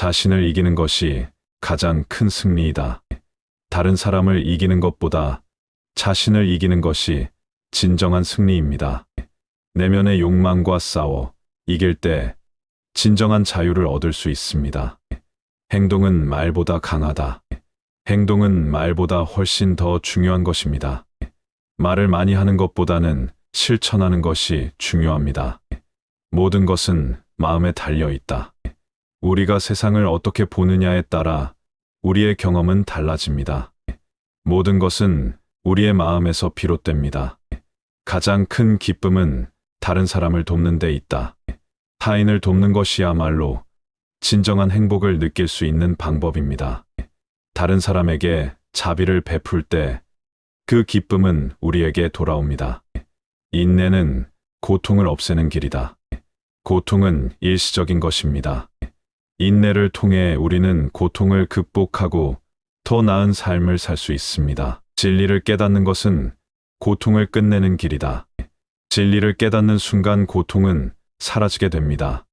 자신을 이기는 것이 가장 큰 승리이다. 다른 사람을 이기는 것보다 자신을 이기는 것이 진정한 승리입니다. 내면의 욕망과 싸워 이길 때 진정한 자유를 얻을 수 있습니다. 행동은 말보다 강하다. 행동은 말보다 훨씬 더 중요한 것입니다. 말을 많이 하는 것보다는 실천하는 것이 중요합니다. 모든 것은 마음에 달려 있다. 우리가 세상을 어떻게 보느냐에 따라 우리의 경험은 달라집니다. 모든 것은 우리의 마음에서 비롯됩니다. 가장 큰 기쁨은 다른 사람을 돕는 데 있다. 타인을 돕는 것이야말로 진정한 행복을 느낄 수 있는 방법입니다. 다른 사람에게 자비를 베풀 때 그 기쁨은 우리에게 돌아옵니다. 인내는 고통을 없애는 길이다. 고통은 일시적인 것입니다. 인내를 통해 우리는 고통을 극복하고 더 나은 삶을 살 수 있습니다. 진리를 깨닫는 것은 고통을 끝내는 길이다. 진리를 깨닫는 순간 고통은 사라지게 됩니다.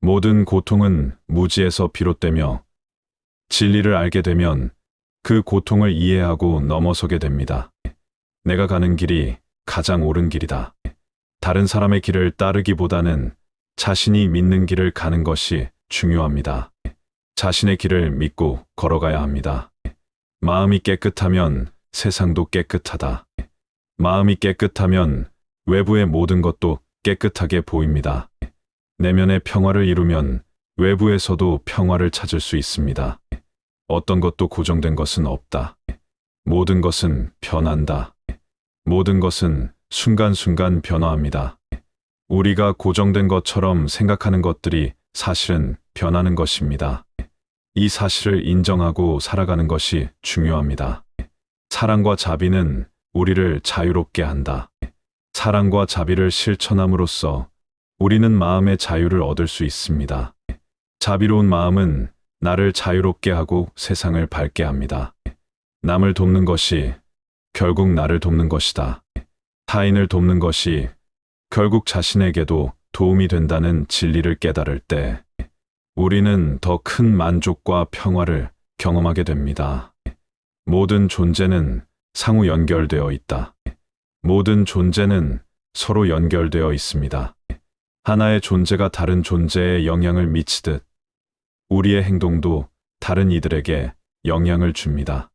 모든 고통은 무지에서 비롯되며 진리를 알게 되면 그 고통을 이해하고 넘어서게 됩니다. 내가 가는 길이 가장 옳은 길이다. 다른 사람의 길을 따르기보다는 자신이 믿는 길을 가는 것이 중요합니다. 자신의 길을 믿고 걸어가야 합니다. 마음이 깨끗하면 세상도 깨끗하다. 마음이 깨끗하면 외부의 모든 것도 깨끗하게 보입니다. 내면의 평화를 이루면 외부에서도 평화를 찾을 수 있습니다. 어떤 것도 고정된 것은 없다. 모든 것은 변한다. 모든 것은 순간순간 변화합니다. 우리가 고정된 것처럼 생각하는 것들이 사실은 변하는 것입니다. 이 사실을 인정하고 살아가는 것이 중요합니다. 사랑과 자비는 우리를 자유롭게 한다. 사랑과 자비를 실천함으로써 우리는 마음의 자유를 얻을 수 있습니다. 자비로운 마음은 나를 자유롭게 하고 세상을 밝게 합니다. 남을 돕는 것이 결국 나를 돕는 것이다. 타인을 돕는 것이 결국 자신에게도 도움이 된다는 진리를 깨달을 때 우리는 더 큰 만족과 평화를 경험하게 됩니다. 모든 존재는 상호 연결되어 있다. 모든 존재는 서로 연결되어 있습니다. 하나의 존재가 다른 존재에 영향을 미치듯 우리의 행동도 다른 이들에게 영향을 줍니다.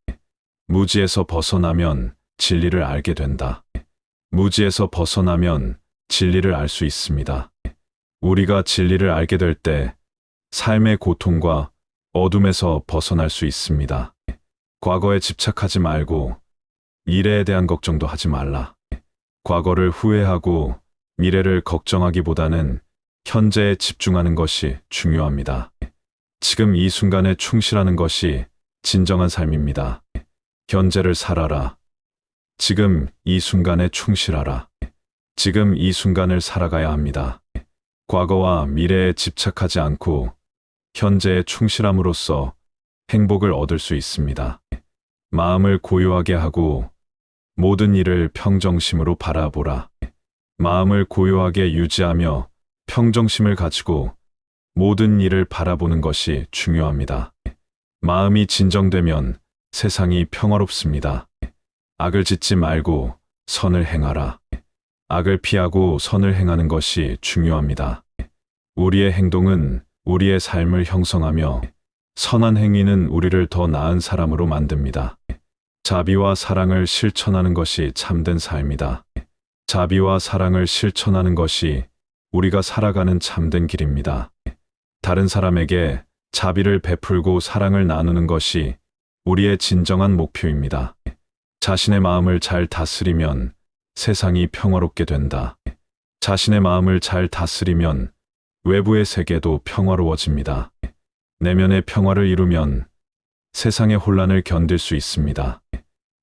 무지에서 벗어나면 진리를 알게 된다. 무지에서 벗어나면 진리를 알 수 있습니다. 우리가 진리를 알게 될 때 삶의 고통과 어둠에서 벗어날 수 있습니다. 과거에 집착하지 말고 미래에 대한 걱정도 하지 말라. 과거를 후회하고 미래를 걱정하기보다는 현재에 집중하는 것이 중요합니다. 지금 이 순간에 충실하는 것이 진정한 삶입니다. 현재를 살아라. 지금 이 순간에 충실하라. 지금 이 순간을 살아가야 합니다. 과거와 미래에 집착하지 않고 현재에 충실함으로써 행복을 얻을 수 있습니다. 마음을 고요하게 하고 모든 일을 평정심으로 바라보라. 마음을 고요하게 유지하며 평정심을 가지고 모든 일을 바라보는 것이 중요합니다. 마음이 진정되면 세상이 평화롭습니다. 악을 짓지 말고 선을 행하라. 악을 피하고 선을 행하는 것이 중요합니다. 우리의 행동은 우리의 삶을 형성하며 선한 행위는 우리를 더 나은 사람으로 만듭니다. 자비와 사랑을 실천하는 것이 참된 삶이다. 자비와 사랑을 실천하는 것이 우리가 살아가는 참된 길입니다. 다른 사람에게 자비를 베풀고 사랑을 나누는 것이 우리의 진정한 목표입니다. 자신의 마음을 잘 다스리면 세상이 평화롭게 된다. 자신의 마음을 잘 다스리면 외부의 세계도 평화로워집니다. 내면의 평화를 이루면 세상의 혼란을 견딜 수 있습니다.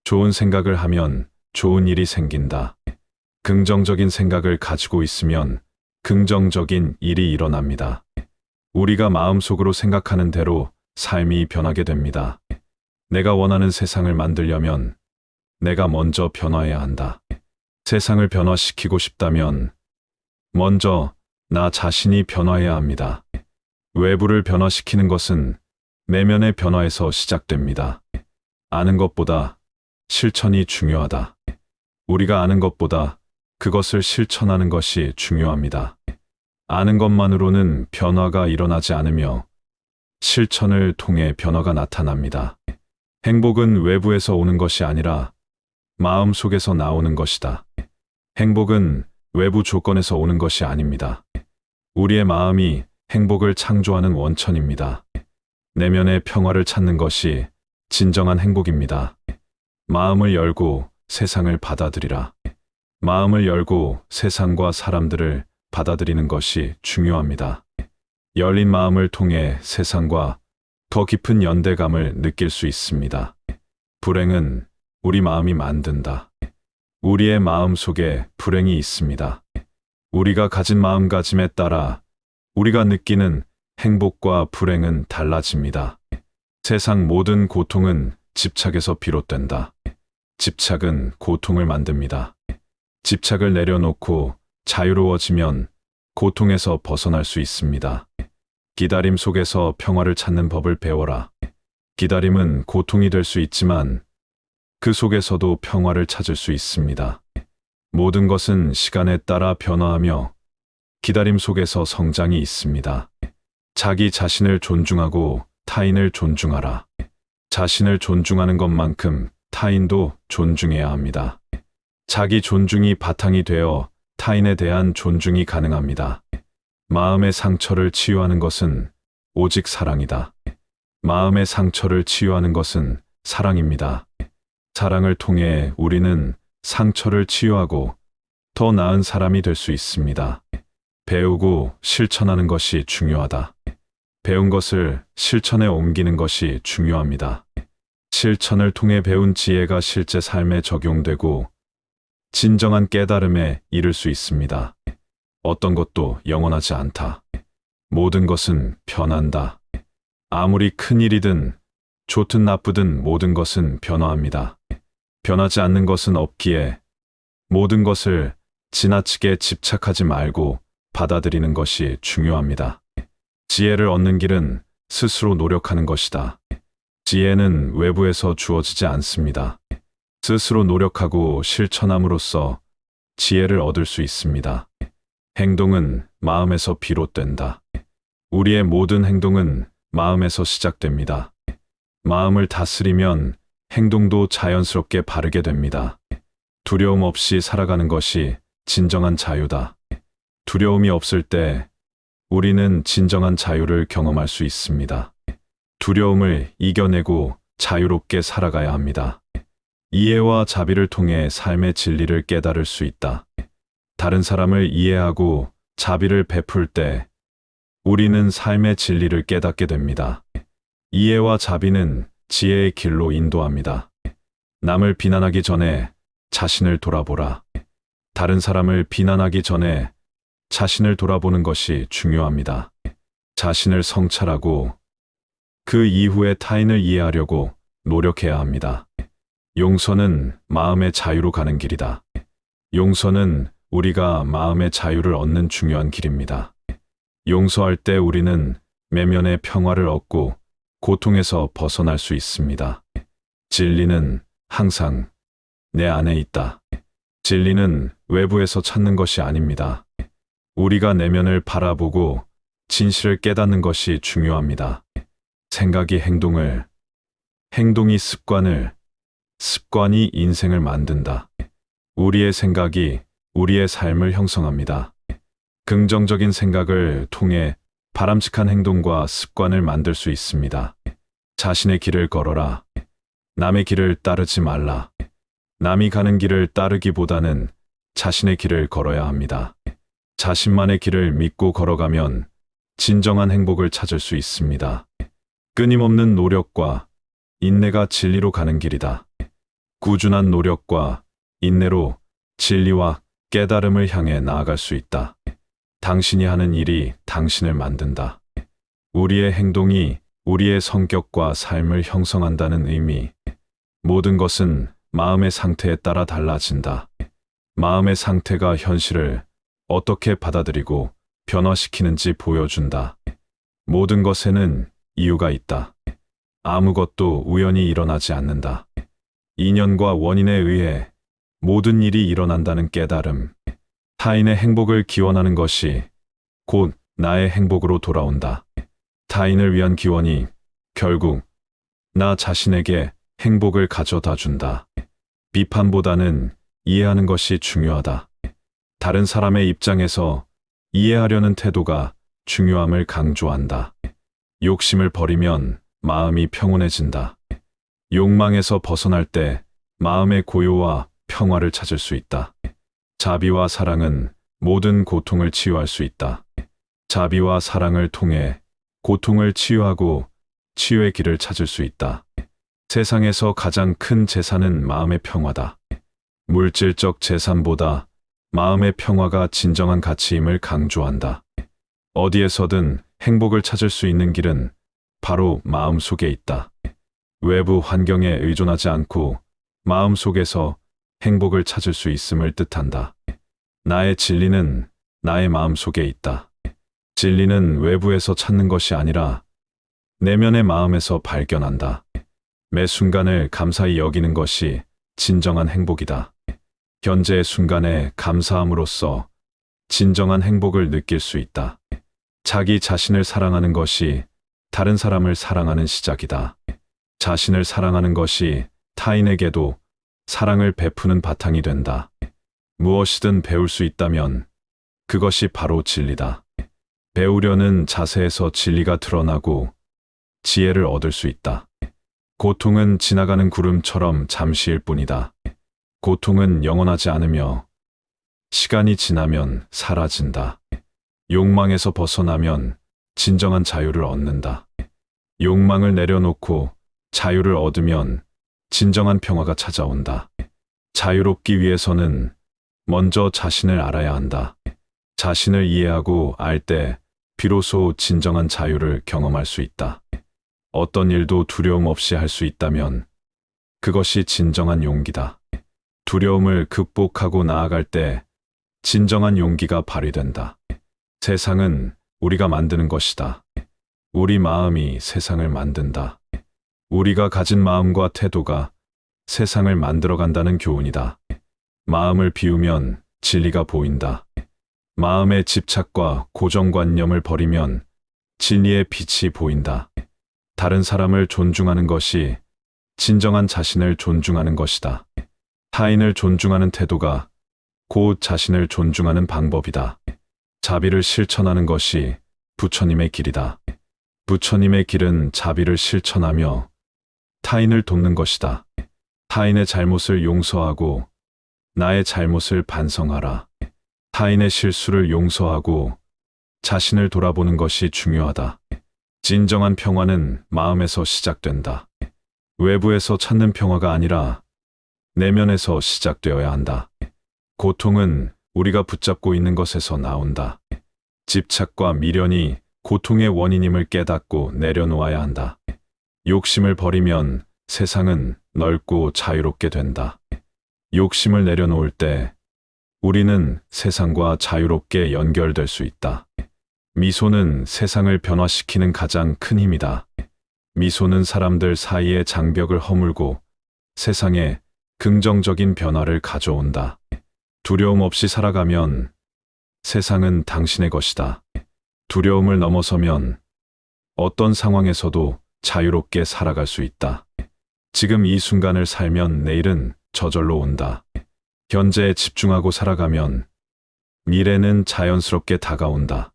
좋은 생각을 하면 좋은 일이 생긴다. 긍정적인 생각을 가지고 있으면 긍정적인 일이 일어납니다. 우리가 마음속으로 생각하는 대로 삶이 변하게 됩니다. 내가 원하는 세상을 만들려면 내가 먼저 변화해야 한다. 세상을 변화시키고 싶다면 먼저 나 자신이 변화해야 합니다. 외부를 변화시키는 것은 내면의 변화에서 시작됩니다. 아는 것보다 실천이 중요하다. 우리가 아는 것보다 그것을 실천하는 것이 중요합니다. 아는 것만으로는 변화가 일어나지 않으며 실천을 통해 변화가 나타납니다. 행복은 외부에서 오는 것이 아니라 마음 속에서 나오는 것이다. 행복은 외부 조건에서 오는 것이 아닙니다. 우리의 마음이 행복을 창조하는 원천입니다. 내면의 평화를 찾는 것이 진정한 행복입니다. 마음을 열고 세상을 받아들이라. 마음을 열고 세상과 사람들을 받아들이는 것이 중요합니다. 열린 마음을 통해 세상과 더 깊은 연대감을 느낄 수 있습니다. 불행은 우리 마음이 만든다. 우리의 마음 속에 불행이 있습니다. 우리가 가진 마음가짐에 따라 우리가 느끼는 행복과 불행은 달라집니다. 세상 모든 고통은 집착에서 비롯된다. 집착은 고통을 만듭니다. 집착을 내려놓고 자유로워지면 고통에서 벗어날 수 있습니다. 기다림 속에서 평화를 찾는 법을 배워라. 기다림은 고통이 될 수 있지만 그 속에서도 평화를 찾을 수 있습니다. 모든 것은 시간에 따라 변화하며 기다림 속에서 성장이 있습니다. 자기 자신을 존중하고 타인을 존중하라. 자신을 존중하는 것만큼 타인도 존중해야 합니다. 자기 존중이 바탕이 되어 타인에 대한 존중이 가능합니다. 마음의 상처를 치유하는 것은 오직 사랑이다. 마음의 상처를 치유하는 것은 사랑입니다. 사랑을 통해 우리는 상처를 치유하고 더 나은 사람이 될 수 있습니다. 배우고 실천하는 것이 중요하다. 배운 것을 실천에 옮기는 것이 중요합니다. 실천을 통해 배운 지혜가 실제 삶에 적용되고 진정한 깨달음에 이를 수 있습니다. 어떤 것도 영원하지 않다. 모든 것은 변한다. 아무리 큰 일이든 좋든 나쁘든 모든 것은 변화합니다. 변하지 않는 것은 없기에 모든 것을 지나치게 집착하지 말고 받아들이는 것이 중요합니다. 지혜를 얻는 길은 스스로 노력하는 것이다. 지혜는 외부에서 주어지지 않습니다. 스스로 노력하고 실천함으로써 지혜를 얻을 수 있습니다. 행동은 마음에서 비롯된다. 우리의 모든 행동은 마음에서 시작됩니다. 마음을 다스리면 행동도 자연스럽게 바르게 됩니다. 두려움 없이 살아가는 것이 진정한 자유다. 두려움이 없을 때 우리는 진정한 자유를 경험할 수 있습니다. 두려움을 이겨내고 자유롭게 살아가야 합니다. 이해와 자비를 통해 삶의 진리를 깨달을 수 있다. 다른 사람을 이해하고 자비를 베풀 때 우리는 삶의 진리를 깨닫게 됩니다. 이해와 자비는 지혜의 길로 인도합니다. 남을 비난하기 전에 자신을 돌아보라. 다른 사람을 비난하기 전에 자신을 돌아보는 것이 중요합니다. 자신을 성찰하고 그 이후에 타인을 이해하려고 노력해야 합니다. 용서는 마음의 자유로 가는 길이다. 용서는 우리가 마음의 자유를 얻는 중요한 길입니다. 용서할 때 우리는 내면의 평화를 얻고 고통에서 벗어날 수 있습니다. 진리는 항상 내 안에 있다. 진리는 외부에서 찾는 것이 아닙니다. 우리가 내면을 바라보고 진실을 깨닫는 것이 중요합니다. 생각이 행동을, 행동이 습관을, 습관이 인생을 만든다. 우리의 생각이 우리의 삶을 형성합니다. 긍정적인 생각을 통해 바람직한 행동과 습관을 만들 수 있습니다. 자신의 길을 걸어라. 남의 길을 따르지 말라. 남이 가는 길을 따르기보다는 자신의 길을 걸어야 합니다. 자신만의 길을 믿고 걸어가면 진정한 행복을 찾을 수 있습니다. 끊임없는 노력과 인내가 진리로 가는 길이다. 꾸준한 노력과 인내로 진리와 깨달음을 향해 나아갈 수 있다. 당신이 하는 일이 당신을 만든다. 우리의 행동이 우리의 성격과 삶을 형성한다는 의미. 모든 것은 마음의 상태에 따라 달라진다. 마음의 상태가 현실을 어떻게 받아들이고 변화시키는지 보여준다. 모든 것에는 이유가 있다. 아무것도 우연히 일어나지 않는다. 인연과 원인에 의해 모든 일이 일어난다는 깨달음. 타인의 행복을 기원하는 것이 곧 나의 행복으로 돌아온다. 타인을 위한 기원이 결국 나 자신에게 행복을 가져다 준다. 비판보다는 이해하는 것이 중요하다. 다른 사람의 입장에서 이해하려는 태도가 중요함을 강조한다. 욕심을 버리면 마음이 평온해진다. 욕망에서 벗어날 때 마음의 고요와 평화를 찾을 수 있다. 자비와 사랑은 모든 고통을 치유할 수 있다. 자비와 사랑을 통해 고통을 치유하고 치유의 길을 찾을 수 있다. 세상에서 가장 큰 재산은 마음의 평화다. 물질적 재산보다 마음의 평화가 진정한 가치임을 강조한다. 어디에서든 행복을 찾을 수 있는 길은 바로 마음 속에 있다. 외부 환경에 의존하지 않고 마음 속에서 행복을 찾을 수 있음을 뜻한다. 나의 진리는 나의 마음 속에 있다. 진리는 외부에서 찾는 것이 아니라 내면의 마음에서 발견한다. 매 순간을 감사히 여기는 것이 진정한 행복이다. 현재의 순간에 감사함으로써 진정한 행복을 느낄 수 있다. 자기 자신을 사랑하는 것이 다른 사람을 사랑하는 시작이다. 자신을 사랑하는 것이 타인에게도 사랑을 베푸는 바탕이 된다. 무엇이든 배울 수 있다면 그것이 바로 진리다. 배우려는 자세에서 진리가 드러나고 지혜를 얻을 수 있다. 고통은 지나가는 구름처럼 잠시일 뿐이다. 고통은 영원하지 않으며 시간이 지나면 사라진다. 욕망에서 벗어나면 진정한 자유를 얻는다. 욕망을 내려놓고 자유를 얻으면 진정한 평화가 찾아온다. 자유롭기 위해서는 먼저 자신을 알아야 한다. 자신을 이해하고 알 때 비로소 진정한 자유를 경험할 수 있다. 어떤 일도 두려움 없이 할 수 있다면 그것이 진정한 용기다. 두려움을 극복하고 나아갈 때 진정한 용기가 발휘된다. 세상은 우리가 만드는 것이다. 우리 마음이 세상을 만든다. 우리가 가진 마음과 태도가 세상을 만들어간다는 교훈이다. 마음을 비우면 진리가 보인다. 마음의 집착과 고정관념을 버리면 진리의 빛이 보인다. 다른 사람을 존중하는 것이 진정한 자신을 존중하는 것이다. 타인을 존중하는 태도가 곧 자신을 존중하는 방법이다. 자비를 실천하는 것이 부처님의 길이다. 부처님의 길은 자비를 실천하며 타인을 돕는 것이다. 타인의 잘못을 용서하고 나의 잘못을 반성하라. 타인의 실수를 용서하고 자신을 돌아보는 것이 중요하다. 진정한 평화는 마음에서 시작된다. 외부에서 찾는 평화가 아니라 내면에서 시작되어야 한다. 고통은 우리가 붙잡고 있는 것에서 나온다. 집착과 미련이 고통의 원인임을 깨닫고 내려놓아야 한다. 욕심을 버리면 세상은 넓고 자유롭게 된다. 욕심을 내려놓을 때 우리는 세상과 자유롭게 연결될 수 있다. 미소는 세상을 변화시키는 가장 큰 힘이다. 미소는 사람들 사이의 장벽을 허물고 세상에 긍정적인 변화를 가져온다. 두려움 없이 살아가면 세상은 당신의 것이다. 두려움을 넘어서면 어떤 상황에서도 자유롭게 살아갈 수 있다. 지금 이 순간을 살면 내일은 저절로 온다. 현재에 집중하고 살아가면 미래는 자연스럽게 다가온다.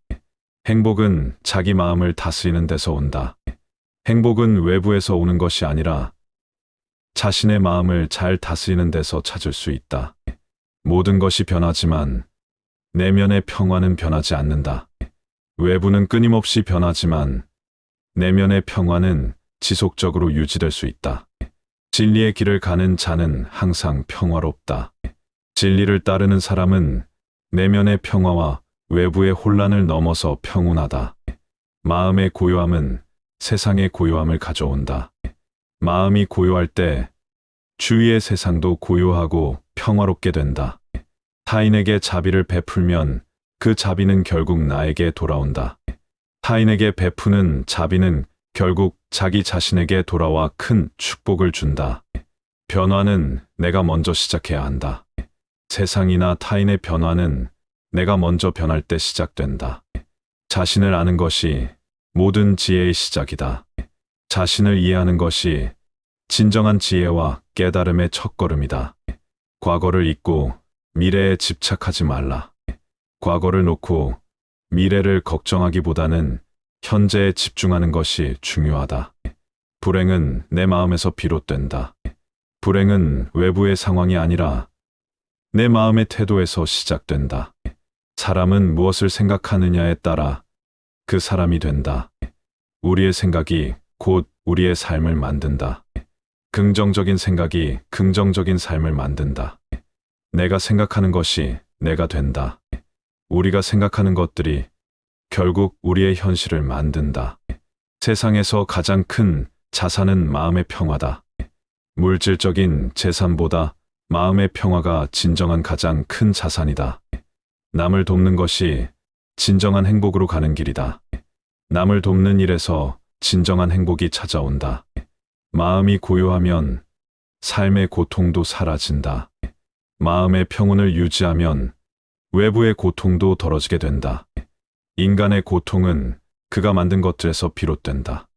행복은 자기 마음을 다스리는 데서 온다. 행복은 외부에서 오는 것이 아니라 자신의 마음을 잘 다스리는 데서 찾을 수 있다. 모든 것이 변하지만 내면의 평화는 변하지 않는다. 외부는 끊임없이 변하지만 내면의 평화는 지속적으로 유지될 수 있다. 진리의 길을 가는 자는 항상 평화롭다. 진리를 따르는 사람은 내면의 평화와 외부의 혼란을 넘어서 평온하다. 마음의 고요함은 세상의 고요함을 가져온다. 마음이 고요할 때 주위의 세상도 고요하고 평화롭게 된다. 타인에게 자비를 베풀면 그 자비는 결국 나에게 돌아온다. 타인에게 베푸는 자비는 결국 자기 자신에게 돌아와 큰 축복을 준다. 변화는 내가 먼저 시작해야 한다. 세상이나 타인의 변화는 내가 먼저 변할 때 시작된다. 자신을 아는 것이 모든 지혜의 시작이다. 자신을 이해하는 것이 진정한 지혜와 깨달음의 첫걸음이다. 과거를 잊고 미래에 집착하지 말라. 과거를 놓고 미래를 걱정하기보다는 현재에 집중하는 것이 중요하다. 불행은 내 마음에서 비롯된다. 불행은 외부의 상황이 아니라 내 마음의 태도에서 시작된다. 사람은 무엇을 생각하느냐에 따라 그 사람이 된다. 우리의 생각이 곧 우리의 삶을 만든다. 긍정적인 생각이 긍정적인 삶을 만든다. 내가 생각하는 것이 내가 된다. 우리가 생각하는 것들이 결국 우리의 현실을 만든다. 세상에서 가장 큰 자산은 마음의 평화다. 물질적인 재산보다 마음의 평화가 진정한 가장 큰 자산이다. 남을 돕는 것이 진정한 행복으로 가는 길이다. 남을 돕는 일에서 진정한 행복이 찾아온다. 마음이 고요하면 삶의 고통도 사라진다. 마음의 평온을 유지하면 외부의 고통도 덜어지게 된다. 인간의 고통은 그가 만든 것들에서 비롯된다.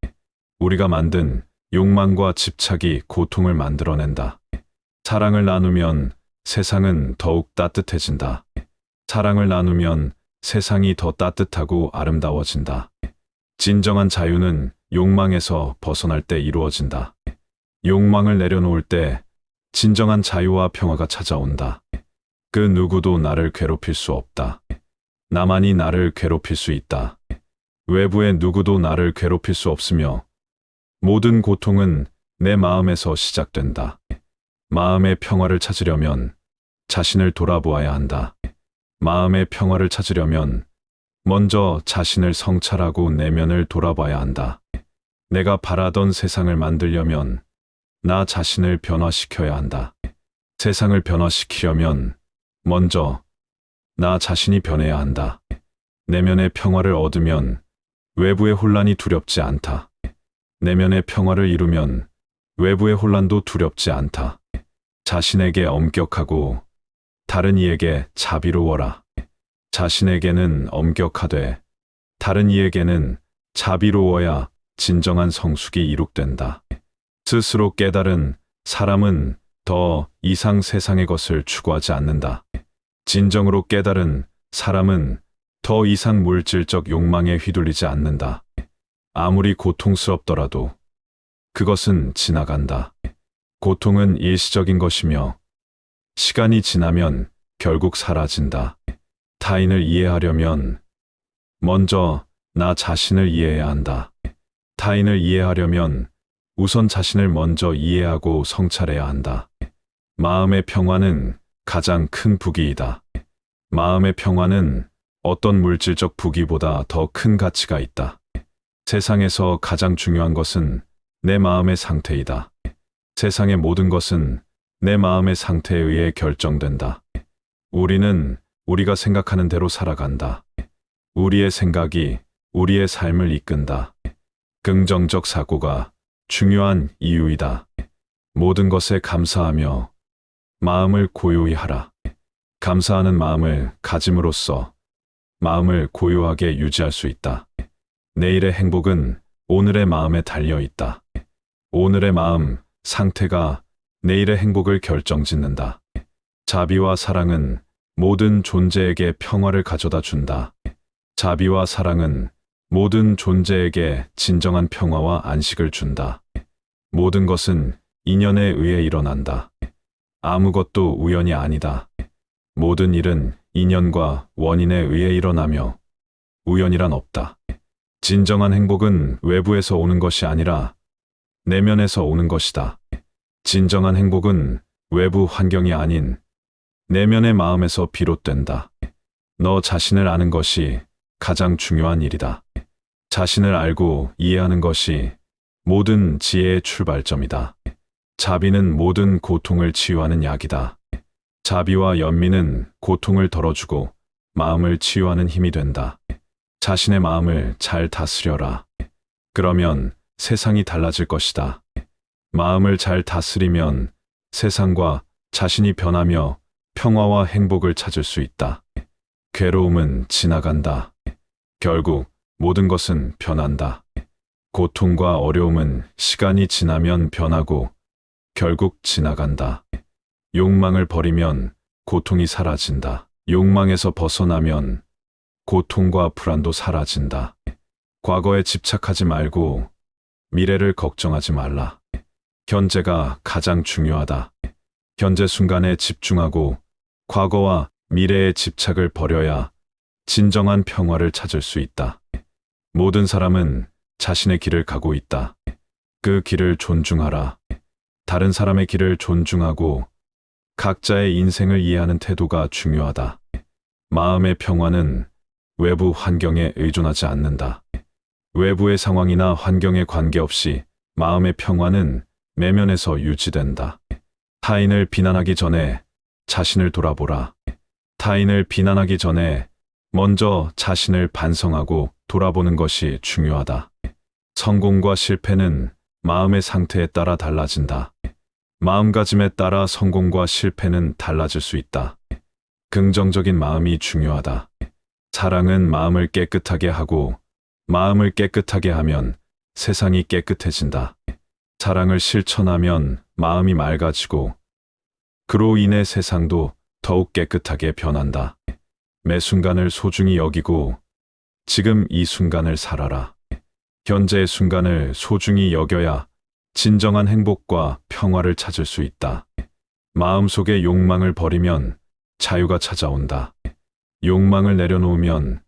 우리가 만든 욕망과 집착이 고통을 만들어낸다. 사랑을 나누면 세상은 더욱 따뜻해진다. 사랑을 나누면 세상이 더 따뜻하고 아름다워진다. 진정한 자유는 욕망에서 벗어날 때 이루어진다. 욕망을 내려놓을 때 진정한 자유와 평화가 찾아온다. 그 누구도 나를 괴롭힐 수 없다. 나만이 나를 괴롭힐 수 있다. 외부의 누구도 나를 괴롭힐 수 없으며 모든 고통은 내 마음에서 시작된다. 마음의 평화를 찾으려면 자신을 돌아보아야 한다. 마음의 평화를 찾으려면 먼저 자신을 성찰하고 내면을 돌아봐야 한다. 내가 바라던 세상을 만들려면 나 자신을 변화시켜야 한다. 세상을 변화시키려면 먼저 나 자신이 변해야 한다. 내면의 평화를 얻으면 외부의 혼란이 두렵지 않다. 내면의 평화를 이루면 외부의 혼란도 두렵지 않다. 자신에게 엄격하고 다른 이에게 자비로워라. 자신에게는 엄격하되 다른 이에게는 자비로워야 진정한 성숙이 이룩된다. 스스로 깨달은 사람은 더 이상 세상의 것을 추구하지 않는다. 진정으로 깨달은 사람은 더 이상 물질적 욕망에 휘둘리지 않는다. 아무리 고통스럽더라도 그것은 지나간다. 고통은 일시적인 것이며 시간이 지나면 결국 사라진다. 타인을 이해하려면 먼저 나 자신을 이해해야 한다. 타인을 이해하려면 우선 자신을 먼저 이해하고 성찰해야 한다. 마음의 평화는 가장 큰 부귀이다. 마음의 평화는 어떤 물질적 부귀보다 더 큰 가치가 있다. 세상에서 가장 중요한 것은 내 마음의 상태이다. 세상의 모든 것은 내 마음의 상태에 의해 결정된다. 우리는 우리가 생각하는 대로 살아간다. 우리의 생각이 우리의 삶을 이끈다. 긍정적 사고가 중요한 이유이다. 모든 것에 감사하며 마음을 고요히 하라. 감사하는 마음을 가짐으로써 마음을 고요하게 유지할 수 있다. 내일의 행복은 오늘의 마음에 달려 있다. 오늘의 마음 상태가 내일의 행복을 결정짓는다. 자비와 사랑은 모든 존재에게 평화를 가져다 준다. 자비와 사랑은 모든 존재에게 진정한 평화와 안식을 준다. 모든 것은 인연에 의해 일어난다. 아무것도 우연이 아니다. 모든 일은 인연과 원인에 의해 일어나며 우연이란 없다. 진정한 행복은 외부에서 오는 것이 아니라 내면에서 오는 것이다. 진정한 행복은 외부 환경이 아닌 내면의 마음에서 비롯된다. 너 자신을 아는 것이 가장 중요한 일이다. 자신을 알고 이해하는 것이 모든 지혜의 출발점이다. 자비는 모든 고통을 치유하는 약이다. 자비와 연민은 고통을 덜어주고 마음을 치유하는 힘이 된다. 자신의 마음을 잘 다스려라. 그러면 세상이 달라질 것이다. 마음을 잘 다스리면 세상과 자신이 변하며 평화와 행복을 찾을 수 있다. 괴로움은 지나간다. 결국 모든 것은 변한다. 고통과 어려움은 시간이 지나면 변하고 결국 지나간다. 욕망을 버리면 고통이 사라진다. 욕망에서 벗어나면 고통과 불안도 사라진다. 과거에 집착하지 말고 미래를 걱정하지 말라. 현재가 가장 중요하다. 현재 순간에 집중하고 과거와 미래의 집착을 버려야 진정한 평화를 찾을 수 있다. 모든 사람은 자신의 길을 가고 있다. 그 길을 존중하라. 다른 사람의 길을 존중하고 각자의 인생을 이해하는 태도가 중요하다. 마음의 평화는 외부 환경에 의존하지 않는다. 외부의 상황이나 환경에 관계없이 마음의 평화는 내면에서 유지된다. 타인을 비난하기 전에 자신을 돌아보라. 타인을 비난하기 전에 먼저 자신을 반성하고 돌아보는 것이 중요하다. 성공과 실패는 마음의 상태에 따라 달라진다. 마음가짐에 따라 성공과 실패는 달라질 수 있다. 긍정적인 마음이 중요하다. 사랑은 마음을 깨끗하게 하고 마음을 깨끗하게 하면 세상이 깨끗해진다. 사랑을 실천하면 마음이 맑아지고 그로 인해 세상도 더욱 깨끗하게 변한다. 매 순간을 소중히 여기고 지금 이 순간을 살아라. 현재의 순간을 소중히 여겨야 진정한 행복과 평화를 찾을 수 있다. 마음속의 욕망을 버리면 자유가 찾아온다. 욕망을 내려놓으면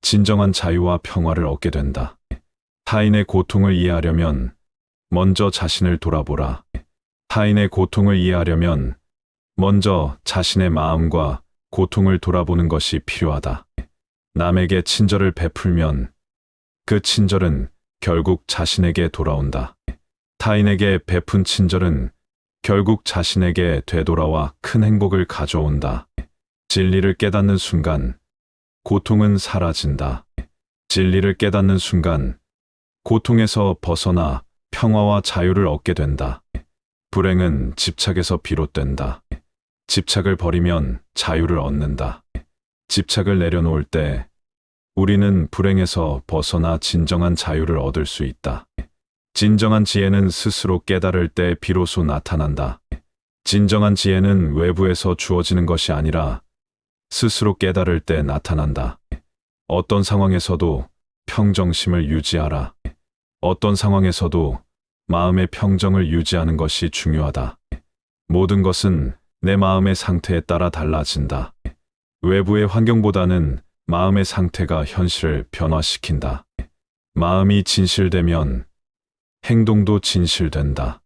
진정한 자유와 평화를 얻게 된다. 타인의 고통을 이해하려면 먼저 자신을 돌아보라. 타인의 고통을 이해하려면 먼저 자신의 마음과 고통을 돌아보는 것이 필요하다. 남에게 친절을 베풀면 그 친절은 결국 자신에게 돌아온다. 타인에게 베푼 친절은 결국 자신에게 되돌아와 큰 행복을 가져온다. 진리를 깨닫는 순간 고통은 사라진다. 진리를 깨닫는 순간 고통에서 벗어나 평화와 자유를 얻게 된다. 불행은 집착에서 비롯된다. 집착을 버리면 자유를 얻는다. 집착을 내려놓을 때 우리는 불행에서 벗어나 진정한 자유를 얻을 수 있다. 진정한 지혜는 스스로 깨달을 때 비로소 나타난다. 진정한 지혜는 외부에서 주어지는 것이 아니라 스스로 깨달을 때 나타난다. 어떤 상황에서도 평정심을 유지하라. 어떤 상황에서도 마음의 평정을 유지하는 것이 중요하다. 모든 것은 내 마음의 상태에 따라 달라진다. 외부의 환경보다는 마음의 상태가 현실을 변화시킨다. 마음이 진실되면 행동도 진실된다.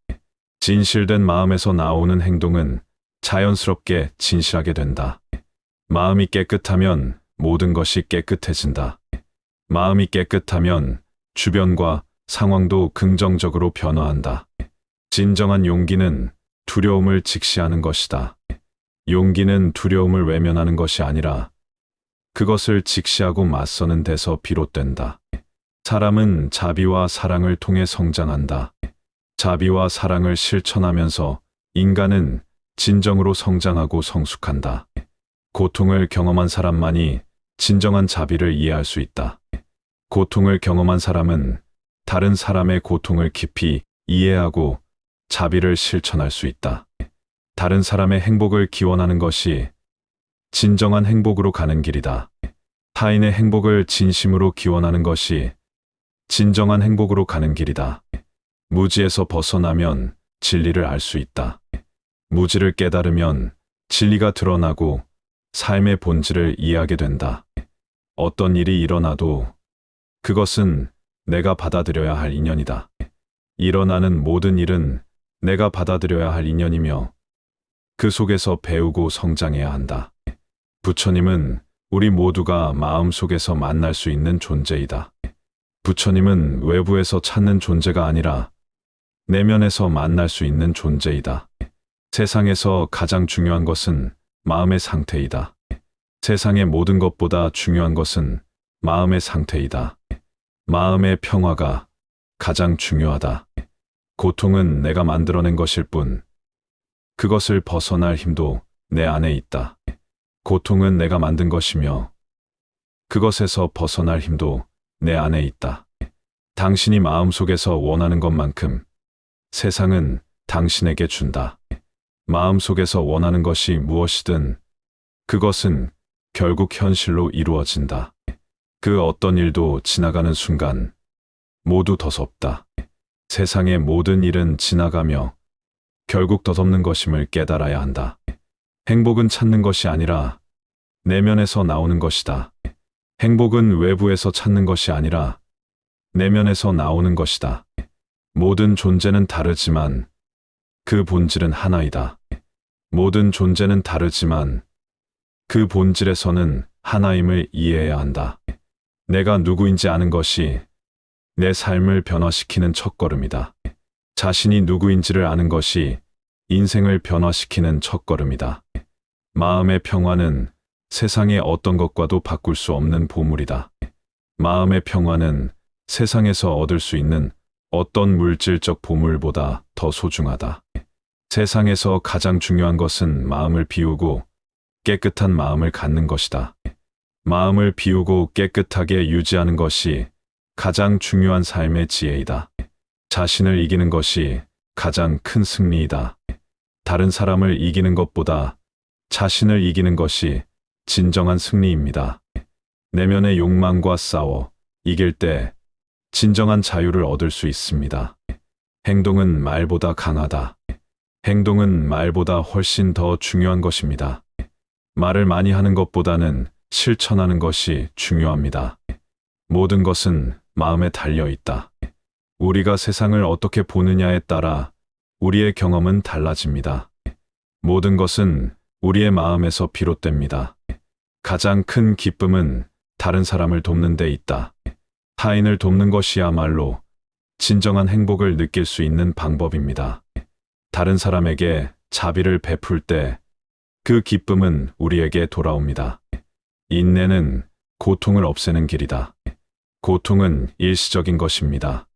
진실된 마음에서 나오는 행동은 자연스럽게 진실하게 된다. 마음이 깨끗하면 모든 것이 깨끗해진다. 마음이 깨끗하면 주변과 상황도 긍정적으로 변화한다. 진정한 용기는 두려움을 직시하는 것이다. 용기는 두려움을 외면하는 것이 아니라 그것을 직시하고 맞서는 데서 비롯된다. 사람은 자비와 사랑을 통해 성장한다. 자비와 사랑을 실천하면서 인간은 진정으로 성장하고 성숙한다. 고통을 경험한 사람만이 진정한 자비를 이해할 수 있다. 고통을 경험한 사람은 다른 사람의 고통을 깊이 이해하고 자비를 실천할 수 있다. 다른 사람의 행복을 기원하는 것이 진정한 행복으로 가는 길이다. 타인의 행복을 진심으로 기원하는 것이 진정한 행복으로 가는 길이다. 무지에서 벗어나면 진리를 알 수 있다. 무지를 깨달으면 진리가 드러나고 삶의 본질을 이해하게 된다. 어떤 일이 일어나도 그것은 내가 받아들여야 할 인연이다. 일어나는 모든 일은 내가 받아들여야 할 인연이며 그 속에서 배우고 성장해야 한다. 부처님은 우리 모두가 마음속에서 만날 수 있는 존재이다. 부처님은 외부에서 찾는 존재가 아니라 내면에서 만날 수 있는 존재이다. 세상에서 가장 중요한 것은 마음의 상태이다. 세상의 모든 것보다 중요한 것은 마음의 상태이다. 마음의 평화가 가장 중요하다. 고통은 내가 만들어낸 것일 뿐, 그것을 벗어날 힘도 내 안에 있다. 고통은 내가 만든 것이며, 그것에서 벗어날 힘도 내 안에 있다. 당신이 마음속에서 원하는 것만큼 세상은 당신에게 준다. 마음속에서 원하는 것이 무엇이든 그것은 결국 현실로 이루어진다. 그 어떤 일도 지나가는 순간 모두 더섭다. 세상의 모든 일은 지나가며 결국 덧없는 것임을 깨달아야 한다. 행복은 찾는 것이 아니라 내면에서 나오는 것이다. 행복은 외부에서 찾는 것이 아니라 내면에서 나오는 것이다. 모든 존재는 다르지만 그 본질은 하나이다. 모든 존재는 다르지만 그 본질에서는 하나임을 이해해야 한다. 내가 누구인지 아는 것이 내 삶을 변화시키는 첫걸음이다. 자신이 누구인지를 아는 것이 인생을 변화시키는 첫걸음이다. 마음의 평화는 세상의 어떤 것과도 바꿀 수 없는 보물이다. 마음의 평화는 세상에서 얻을 수 있는 어떤 물질적 보물보다 더 소중하다. 세상에서 가장 중요한 것은 마음을 비우고 깨끗한 마음을 갖는 것이다. 마음을 비우고 깨끗하게 유지하는 것이 가장 중요한 삶의 지혜이다. 자신을 이기는 것이 가장 큰 승리이다. 다른 사람을 이기는 것보다 자신을 이기는 것이 진정한 승리입니다. 내면의 욕망과 싸워 이길 때 진정한 자유를 얻을 수 있습니다. 행동은 말보다 강하다. 행동은 말보다 훨씬 더 중요한 것입니다. 말을 많이 하는 것보다는 실천하는 것이 중요합니다. 모든 것은 마음에 달려 있다. 우리가 세상을 어떻게 보느냐에 따라 우리의 경험은 달라집니다. 모든 것은 우리의 마음에서 비롯됩니다. 가장 큰 기쁨은 다른 사람을 돕는 데 있다. 타인을 돕는 것이야말로 진정한 행복을 느낄 수 있는 방법입니다. 다른 사람에게 자비를 베풀 때 그 기쁨은 우리에게 돌아옵니다. 인내는 고통을 없애는 길이다. 고통은 일시적인 것입니다.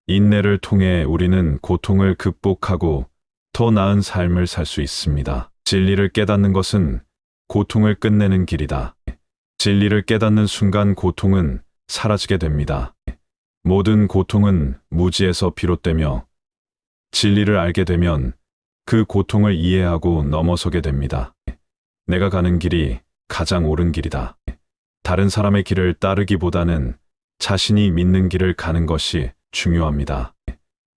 인내를 통해 우리는 고통을 극복하고 더 나은 삶을 살 수 있습니다. 진리를 깨닫는 것은 고통을 끝내는 길이다. 진리를 깨닫는 순간 고통은 사라지게 됩니다. 모든 고통은 무지에서 비롯되며 진리를 알게 되면 그 고통을 이해하고 넘어서게 됩니다. 내가 가는 길이 가장 옳은 길이다. 다른 사람의 길을 따르기보다는 자신이 믿는 길을 가는 것이 중요합니다.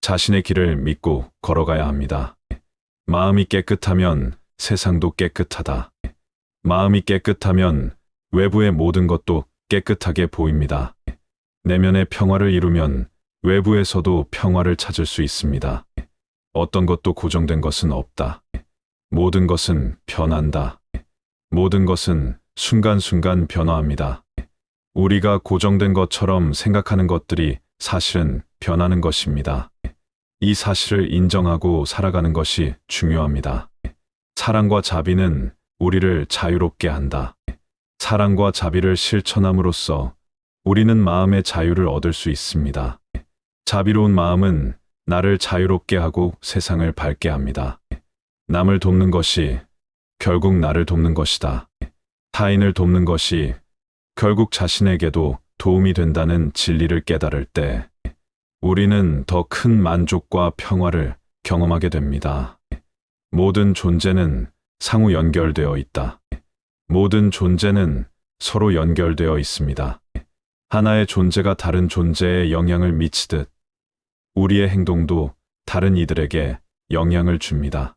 자신의 길을 믿고 걸어가야 합니다. 마음이 깨끗하면 세상도 깨끗하다. 마음이 깨끗하면 외부의 모든 것도 깨끗하게 보입니다. 내면의 평화를 이루면 외부에서도 평화를 찾을 수 있습니다. 어떤 것도 고정된 것은 없다. 모든 것은 변한다. 모든 것은 순간순간 변화합니다. 우리가 고정된 것처럼 생각하는 것들이 사실은 변하는 것입니다. 이 사실을 인정하고 살아가는 것이 중요합니다. 사랑과 자비는 우리를 자유롭게 한다. 사랑과 자비를 실천함으로써 우리는 마음의 자유를 얻을 수 있습니다. 자비로운 마음은 나를 자유롭게 하고 세상을 밝게 합니다. 남을 돕는 것이 결국 나를 돕는 것이다. 타인을 돕는 것이 결국 자신에게도 도움이 된다는 진리를 깨달을 때 우리는 더 큰 만족과 평화를 경험하게 됩니다. 모든 존재는 상호 연결되어 있다. 모든 존재는 서로 연결되어 있습니다. 하나의 존재가 다른 존재에 영향을 미치듯 우리의 행동도 다른 이들에게 영향을 줍니다.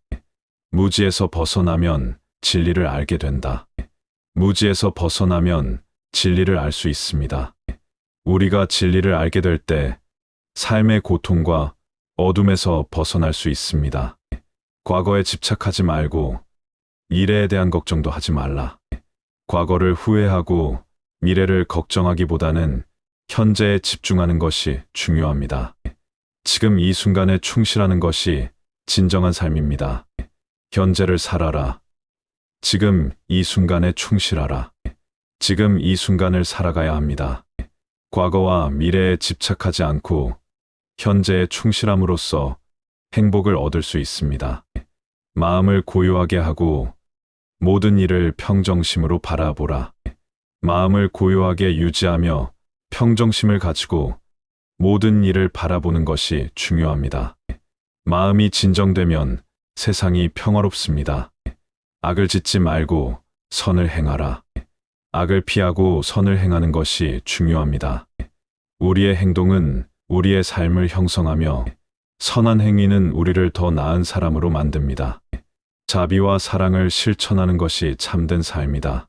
무지에서 벗어나면 진리를 알게 된다. 무지에서 벗어나면 진리를 알 수 있습니다. 우리가 진리를 알게 될 때 삶의 고통과 어둠에서 벗어날 수 있습니다. 과거에 집착하지 말고 미래에 대한 걱정도 하지 말라. 과거를 후회하고 미래를 걱정하기보다는 현재에 집중하는 것이 중요합니다. 지금 이 순간에 충실하는 것이 진정한 삶입니다. 현재를 살아라. 지금 이 순간에 충실하라. 지금 이 순간을 살아가야 합니다. 과거와 미래에 집착하지 않고 현재에 충실함으로써 행복을 얻을 수 있습니다. 마음을 고요하게 하고 모든 일을 평정심으로 바라보라. 마음을 고요하게 유지하며 평정심을 가지고 모든 일을 바라보는 것이 중요합니다. 마음이 진정되면 세상이 평화롭습니다. 악을 짓지 말고 선을 행하라. 악을 피하고 선을 행하는 것이 중요합니다. 우리의 행동은 우리의 삶을 형성하며 선한 행위는 우리를 더 나은 사람으로 만듭니다. 자비와 사랑을 실천하는 것이 참된 삶이다.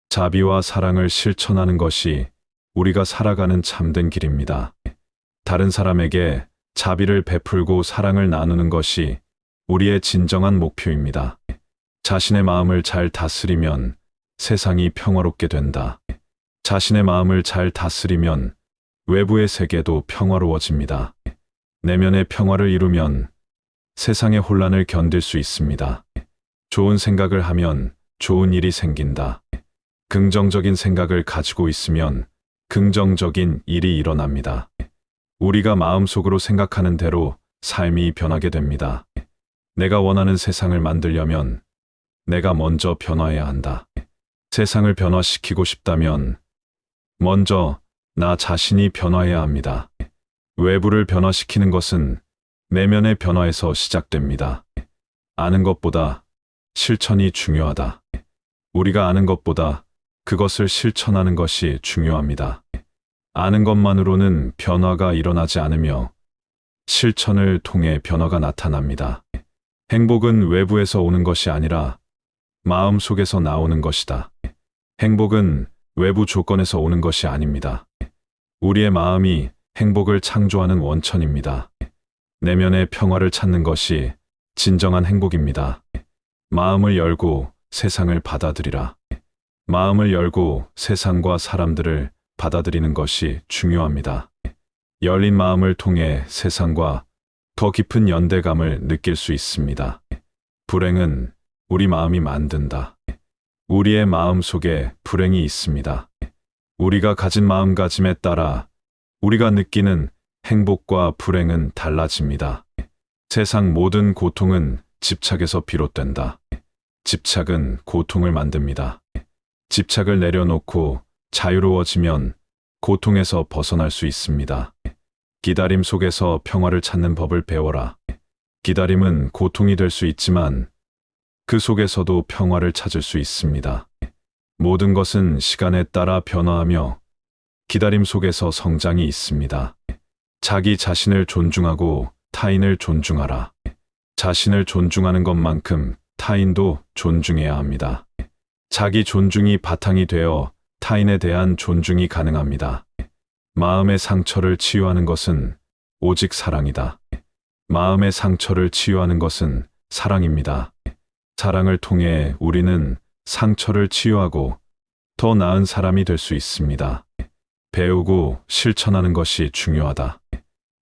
자비와 사랑을 실천하는 것이 우리가 살아가는 참된 길입니다. 다른 사람에게 자비를 베풀고 사랑을 나누는 것이 우리의 진정한 목표입니다. 자신의 마음을 잘 다스리면 세상이 평화롭게 된다. 자신의 마음을 잘 다스리면 외부의 세계도 평화로워집니다. 내면의 평화를 이루면 세상의 혼란을 견딜 수 있습니다. 좋은 생각을 하면 좋은 일이 생긴다. 긍정적인 생각을 가지고 있으면 긍정적인 일이 일어납니다. 우리가 마음속으로 생각하는 대로 삶이 변하게 됩니다. 내가 원하는 세상을 만들려면 내가 먼저 변화해야 한다. 세상을 변화시키고 싶다면 먼저 나 자신이 변화해야 합니다. 외부를 변화시키는 것은 내면의 변화에서 시작됩니다. 아는 것보다 실천이 중요하다. 우리가 아는 것보다 그것을 실천하는 것이 중요합니다. 아는 것만으로는 변화가 일어나지 않으며 실천을 통해 변화가 나타납니다. 행복은 외부에서 오는 것이 아니라 마음 속에서 나오는 것이다. 행복은 외부 조건에서 오는 것이 아닙니다. 우리의 마음이 행복을 창조하는 원천입니다. 내면의 평화를 찾는 것이 진정한 행복입니다. 마음을 열고 세상을 받아들이라. 마음을 열고 세상과 사람들을 받아들이는 것이 중요합니다. 열린 마음을 통해 세상과 더 깊은 연대감을 느낄 수 있습니다. 불행은 우리 마음이 만든다. 우리의 마음 속에 불행이 있습니다. 우리가 가진 마음가짐에 따라 우리가 느끼는 행복과 불행은 달라집니다. 세상 모든 고통은 집착에서 비롯된다. 집착은 고통을 만듭니다. 집착을 내려놓고 자유로워지면 고통에서 벗어날 수 있습니다. 기다림 속에서 평화를 찾는 법을 배워라. 기다림은 고통이 될 수 있지만 그 속에서도 평화를 찾을 수 있습니다. 모든 것은 시간에 따라 변화하며 기다림 속에서 성장이 있습니다. 자기 자신을 존중하고 타인을 존중하라. 자신을 존중하는 것만큼 타인도 존중해야 합니다. 자기 존중이 바탕이 되어 타인에 대한 존중이 가능합니다. 마음의 상처를 치유하는 것은 오직 사랑이다. 마음의 상처를 치유하는 것은 사랑입니다. 사랑을 통해 우리는 상처를 치유하고 더 나은 사람이 될 수 있습니다. 배우고 실천하는 것이 중요하다.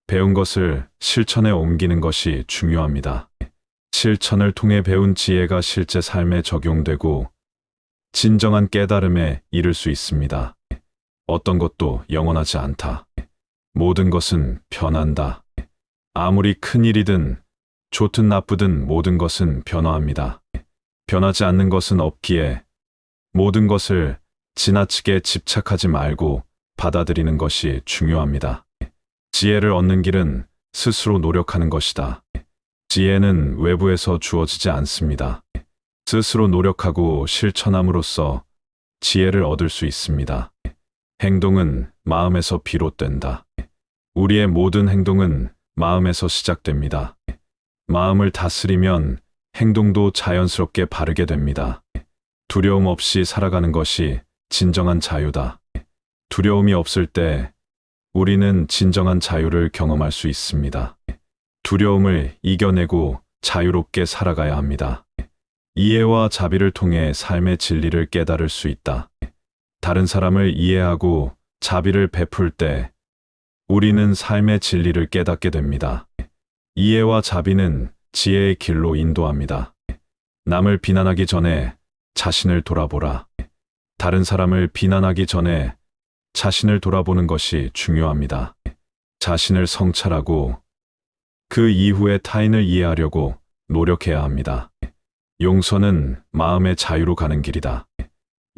배운 것을 실천에 옮기는 것이 중요합니다. 실천을 통해 배운 지혜가 실제 삶에 적용되고 진정한 깨달음에 이를 수 있습니다. 어떤 것도 영원하지 않다. 모든 것은 변한다. 아무리 큰 일이든 좋든 나쁘든 모든 것은 변화합니다. 변하지 않는 것은 없기에 모든 것을 지나치게 집착하지 말고 받아들이는 것이 중요합니다. 지혜를 얻는 길은 스스로 노력하는 것이다. 지혜는 외부에서 주어지지 않습니다. 스스로 노력하고 실천함으로써 지혜를 얻을 수 있습니다. 행동은 마음에서 비롯된다. 우리의 모든 행동은 마음에서 시작됩니다. 마음을 다스리면 행동도 자연스럽게 바르게 됩니다. 두려움 없이 살아가는 것이 진정한 자유다. 두려움이 없을 때 우리는 진정한 자유를 경험할 수 있습니다. 두려움을 이겨내고 자유롭게 살아가야 합니다. 이해와 자비를 통해 삶의 진리를 깨달을 수 있다. 다른 사람을 이해하고 자비를 베풀 때 우리는 삶의 진리를 깨닫게 됩니다. 이해와 자비는 지혜의 길로 인도합니다. 남을 비난하기 전에 자신을 돌아보라. 다른 사람을 비난하기 전에 자신을 돌아보는 것이 중요합니다. 자신을 성찰하고 그 이후에 타인을 이해하려고 노력해야 합니다. 용서는 마음의 자유로 가는 길이다.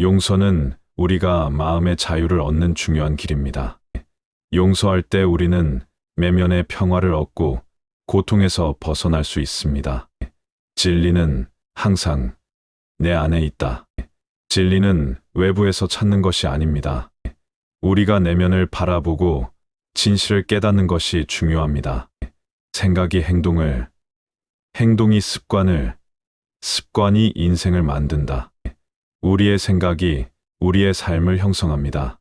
용서는 우리가 마음의 자유를 얻는 중요한 길입니다. 용서할 때 우리는 내면의 평화를 얻고 고통에서 벗어날 수 있습니다. 진리는 항상 내 안에 있다. 진리는 외부에서 찾는 것이 아닙니다. 우리가 내면을 바라보고 진실을 깨닫는 것이 중요합니다. 생각이 행동을, 행동이 습관을, 습관이 인생을 만든다. 우리의 생각이 우리의 삶을 형성합니다.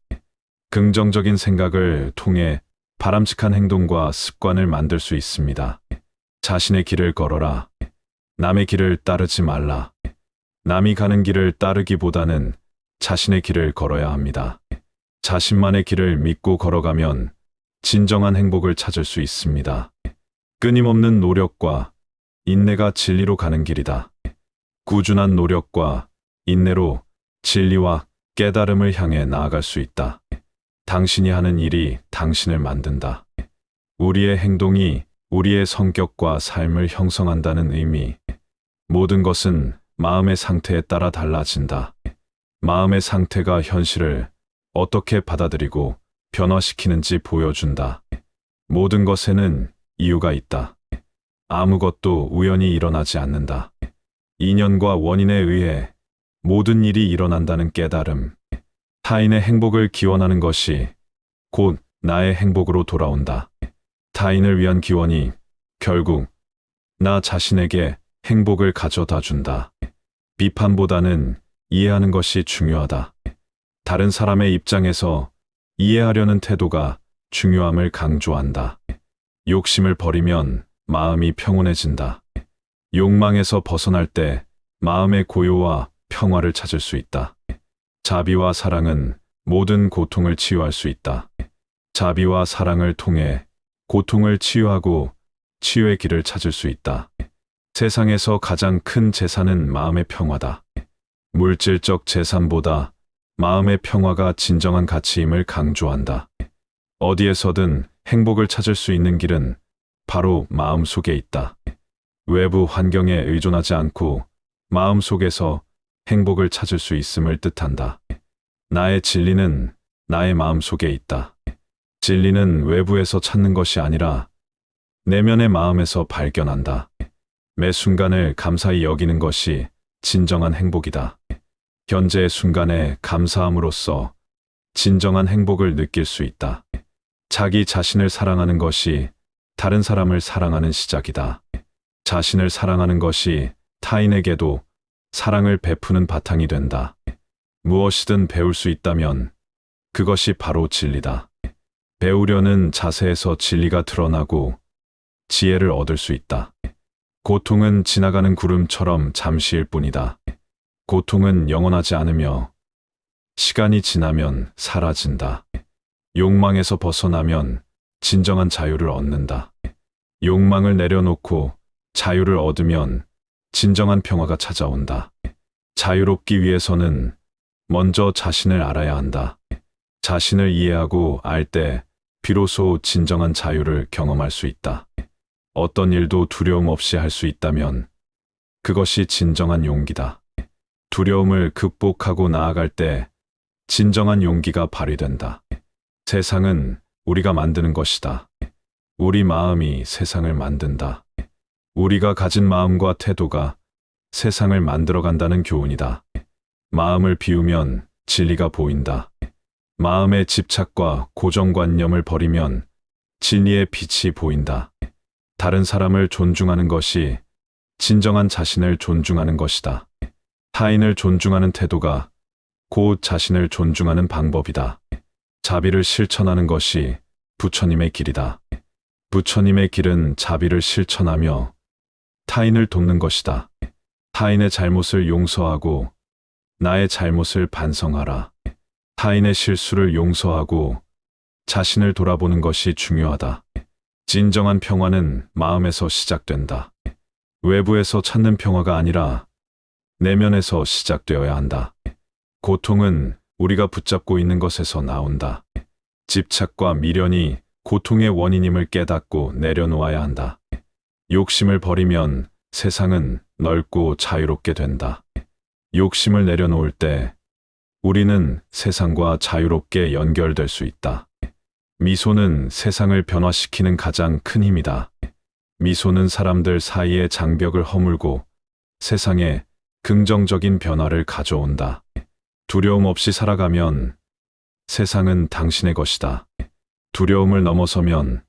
긍정적인 생각을 통해 바람직한 행동과 습관을 만들 수 있습니다. 자신의 길을 걸어라. 남의 길을 따르지 말라. 남이 가는 길을 따르기보다는 자신의 길을 걸어야 합니다. 자신만의 길을 믿고 걸어가면 진정한 행복을 찾을 수 있습니다. 끊임없는 노력과 인내가 진리로 가는 길이다. 꾸준한 노력과 인내로 진리와 깨달음을 향해 나아갈 수 있다. 당신이 하는 일이 당신을 만든다. 우리의 행동이 우리의 성격과 삶을 형성한다는 의미. 모든 것은 마음의 상태에 따라 달라진다. 마음의 상태가 현실을 어떻게 받아들이고 변화시키는지 보여준다. 모든 것에는 이유가 있다. 아무것도 우연히 일어나지 않는다. 인연과 원인에 의해 모든 일이 일어난다는 깨달음. 타인의 행복을 기원하는 것이 곧 나의 행복으로 돌아온다. 타인을 위한 기원이 결국 나 자신에게 행복을 가져다 준다. 비판보다는 이해하는 것이 중요하다. 다른 사람의 입장에서 이해하려는 태도가 중요함을 강조한다. 욕심을 버리면 마음이 평온해진다. 욕망에서 벗어날 때 마음의 고요와 평화를 찾을 수 있다. 자비와 사랑은 모든 고통을 치유할 수 있다. 자비와 사랑을 통해 고통을 치유하고 치유의 길을 찾을 수 있다. 세상에서 가장 큰 재산은 마음의 평화다. 물질적 재산보다 마음의 평화가 진정한 가치임을 강조한다. 어디에서든 행복을 찾을 수 있는 길은 바로 마음 속에 있다. 외부 환경에 의존하지 않고 마음 속에서 행복을 찾을 수 있음을 뜻한다. 나의 진리는 나의 마음 속에 있다. 진리는 외부에서 찾는 것이 아니라 내면의 마음에서 발견한다. 매 순간을 감사히 여기는 것이 진정한 행복이다. 현재의 순간에 감사함으로써 진정한 행복을 느낄 수 있다. 자기 자신을 사랑하는 것이 다른 사람을 사랑하는 시작이다. 자신을 사랑하는 것이 타인에게도 사랑을 베푸는 바탕이 된다. 무엇이든 배울 수 있다면 그것이 바로 진리다. 배우려는 자세에서 진리가 드러나고 지혜를 얻을 수 있다. 고통은 지나가는 구름처럼 잠시일 뿐이다. 고통은 영원하지 않으며 시간이 지나면 사라진다. 욕망에서 벗어나면 진정한 자유를 얻는다. 욕망을 내려놓고 자유를 얻으면 진정한 평화가 찾아온다. 자유롭기 위해서는 먼저 자신을 알아야 한다. 자신을 이해하고 알 때 비로소 진정한 자유를 경험할 수 있다. 어떤 일도 두려움 없이 할 수 있다면 그것이 진정한 용기다. 두려움을 극복하고 나아갈 때 진정한 용기가 발휘된다. 세상은 우리가 만드는 것이다. 우리 마음이 세상을 만든다. 우리가 가진 마음과 태도가 세상을 만들어간다는 교훈이다. 마음을 비우면 진리가 보인다. 마음의 집착과 고정관념을 버리면 진리의 빛이 보인다. 다른 사람을 존중하는 것이 진정한 자신을 존중하는 것이다. 타인을 존중하는 태도가 곧 자신을 존중하는 방법이다. 자비를 실천하는 것이 부처님의 길이다. 부처님의 길은 자비를 실천하며 타인을 돕는 것이다. 타인의 잘못을 용서하고 나의 잘못을 반성하라. 타인의 실수를 용서하고 자신을 돌아보는 것이 중요하다. 진정한 평화는 마음에서 시작된다. 외부에서 찾는 평화가 아니라 내면에서 시작되어야 한다. 고통은 우리가 붙잡고 있는 것에서 나온다. 집착과 미련이 고통의 원인임을 깨닫고 내려놓아야 한다. 욕심을 버리면 세상은 넓고 자유롭게 된다. 욕심을 내려놓을 때 우리는 세상과 자유롭게 연결될 수 있다. 미소는 세상을 변화시키는 가장 큰 힘이다. 미소는 사람들 사이의 장벽을 허물고 세상에 긍정적인 변화를 가져온다. 두려움 없이 살아가면 세상은 당신의 것이다. 두려움을 넘어서면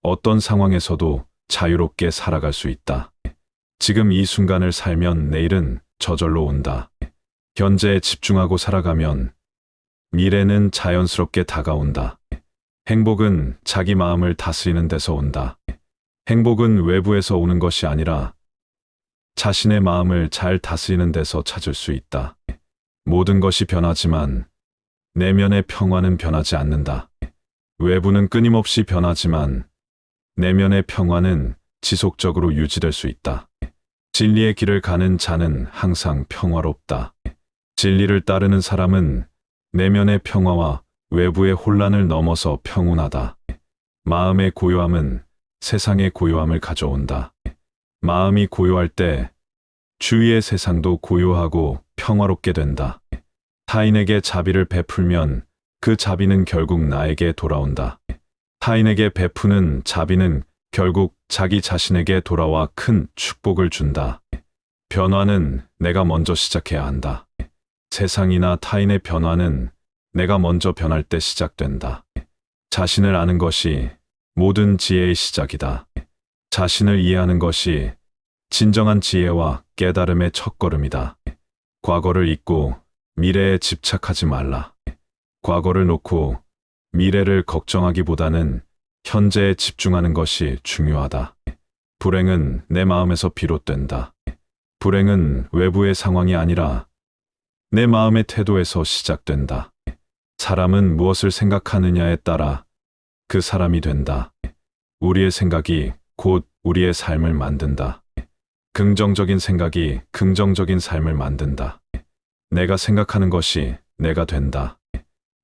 어떤 상황에서도 자유롭게 살아갈 수 있다. 지금 이 순간을 살면 내일은 저절로 온다. 현재에 집중하고 살아가면 미래는 자연스럽게 다가온다. 행복은 자기 마음을 다스리는 데서 온다. 행복은 외부에서 오는 것이 아니라 자신의 마음을 잘 다스리는 데서 찾을 수 있다. 모든 것이 변하지만 내면의 평화는 변하지 않는다. 외부는 끊임없이 변하지만 내면의 평화는 지속적으로 유지될 수 있다. 진리의 길을 가는 자는 항상 평화롭다. 진리를 따르는 사람은 내면의 평화와 외부의 혼란을 넘어서 평온하다. 마음의 고요함은 세상의 고요함을 가져온다. 마음이 고요할 때 주위의 세상도 고요하고 평화롭게 된다. 타인에게 자비를 베풀면 그 자비는 결국 나에게 돌아온다. 타인에게 베푸는 자비는 결국 자기 자신에게 돌아와 큰 축복을 준다. 변화는 내가 먼저 시작해야 한다. 세상이나 타인의 변화는 내가 먼저 변할 때 시작된다. 자신을 아는 것이 모든 지혜의 시작이다. 자신을 이해하는 것이 진정한 지혜와 깨달음의 첫걸음이다. 과거를 잊고 미래에 집착하지 말라. 과거를 놓고 미래를 걱정하기보다는 현재에 집중하는 것이 중요하다. 불행은 내 마음에서 비롯된다. 불행은 외부의 상황이 아니라 내 마음의 태도에서 시작된다. 사람은 무엇을 생각하느냐에 따라 그 사람이 된다. 우리의 생각이 곧 우리의 삶을 만든다. 긍정적인 생각이 긍정적인 삶을 만든다. 내가 생각하는 것이 내가 된다.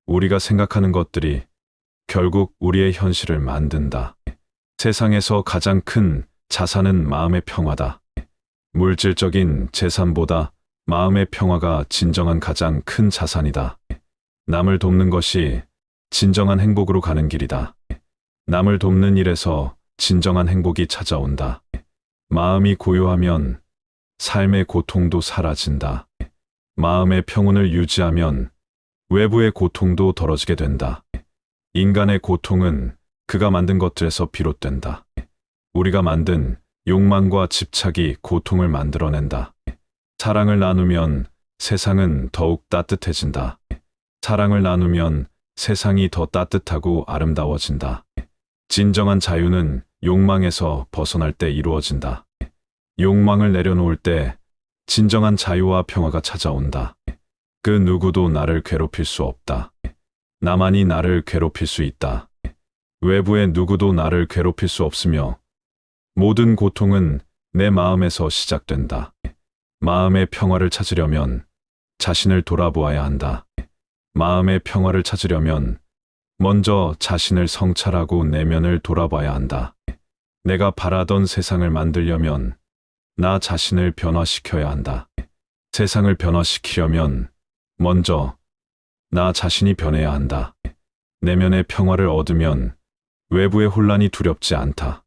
우리가 생각하는 것들이 결국 우리의 현실을 만든다. 세상에서 가장 큰 자산은 마음의 평화다. 물질적인 재산보다 마음의 평화가 진정한 가장 큰 자산이다. 남을 돕는 것이 진정한 행복으로 가는 길이다. 남을 돕는 일에서 진정한 행복이 찾아온다. 마음이 고요하면 삶의 고통도 사라진다. 마음의 평온을 유지하면 외부의 고통도 덜어지게 된다. 인간의 고통은 그가 만든 것들에서 비롯된다. 우리가 만든 욕망과 집착이 고통을 만들어낸다. 사랑을 나누면 세상은 더욱 따뜻해진다. 사랑을 나누면 세상이 더 따뜻하고 아름다워진다. 진정한 자유는 욕망에서 벗어날 때 이루어진다. 욕망을 내려놓을 때 진정한 자유와 평화가 찾아온다. 그 누구도 나를 괴롭힐 수 없다. 나만이 나를 괴롭힐 수 있다. 외부의 누구도 나를 괴롭힐 수 없으며 모든 고통은 내 마음에서 시작된다. 마음의 평화를 찾으려면 자신을 돌아보아야 한다. 마음의 평화를 찾으려면 먼저 자신을 성찰하고 내면을 돌아봐야 한다. 내가 바라던 세상을 만들려면 나 자신을 변화시켜야 한다. 세상을 변화시키려면 먼저 나 자신이 변해야 한다. 내면의 평화를 얻으면 외부의 혼란이 두렵지 않다.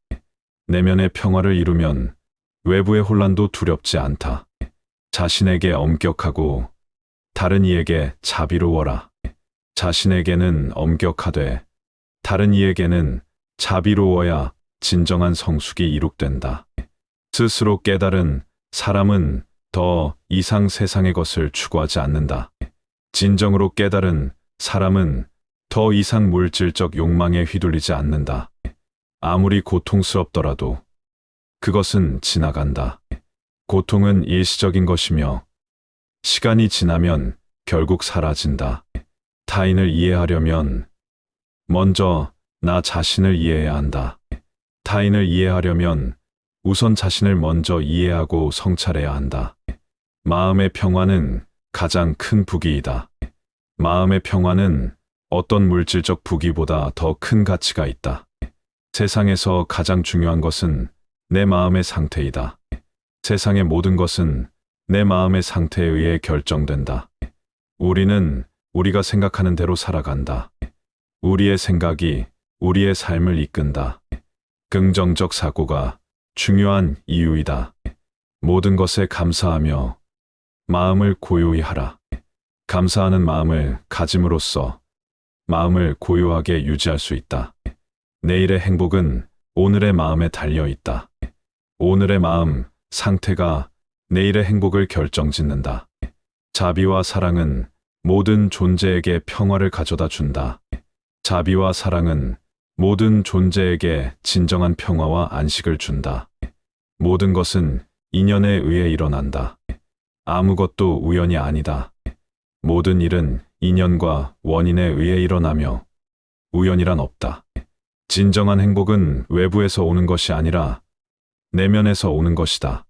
내면의 평화를 이루면 외부의 혼란도 두렵지 않다. 자신에게 엄격하고 다른 이에게 자비로워라. 자신에게는 엄격하되 다른 이에게는 자비로워야 진정한 성숙이 이룩된다. 스스로 깨달은 사람은 더 이상 세상의 것을 추구하지 않는다. 진정으로 깨달은 사람은 더 이상 물질적 욕망에 휘둘리지 않는다. 아무리 고통스럽더라도 그것은 지나간다. 고통은 일시적인 것이며 시간이 지나면 결국 사라진다. 타인을 이해하려면 먼저 나 자신을 이해해야 한다. 타인을 이해하려면 우선 자신을 먼저 이해하고 성찰해야 한다. 마음의 평화는 가장 큰 부귀이다. 마음의 평화는 어떤 물질적 부귀보다 더 큰 가치가 있다. 세상에서 가장 중요한 것은 내 마음의 상태이다. 세상의 모든 것은 내 마음의 상태에 의해 결정된다. 우리는 우리가 생각하는 대로 살아간다. 우리의 생각이 우리의 삶을 이끈다. 긍정적 사고가 중요한 이유이다. 모든 것에 감사하며 마음을 고요히 하라. 감사하는 마음을 가짐으로써 마음을 고요하게 유지할 수 있다. 내일의 행복은 오늘의 마음에 달려 있다. 오늘의 마음 상태가 내일의 행복을 결정짓는다. 자비와 사랑은 모든 존재에게 평화를 가져다 준다. 자비와 사랑은 모든 존재에게 진정한 평화와 안식을 준다. 모든 것은 인연에 의해 일어난다. 아무것도 우연이 아니다. 모든 일은 인연과 원인에 의해 일어나며 우연이란 없다. 진정한 행복은 외부에서 오는 것이 아니라 내면에서 오는 것이다.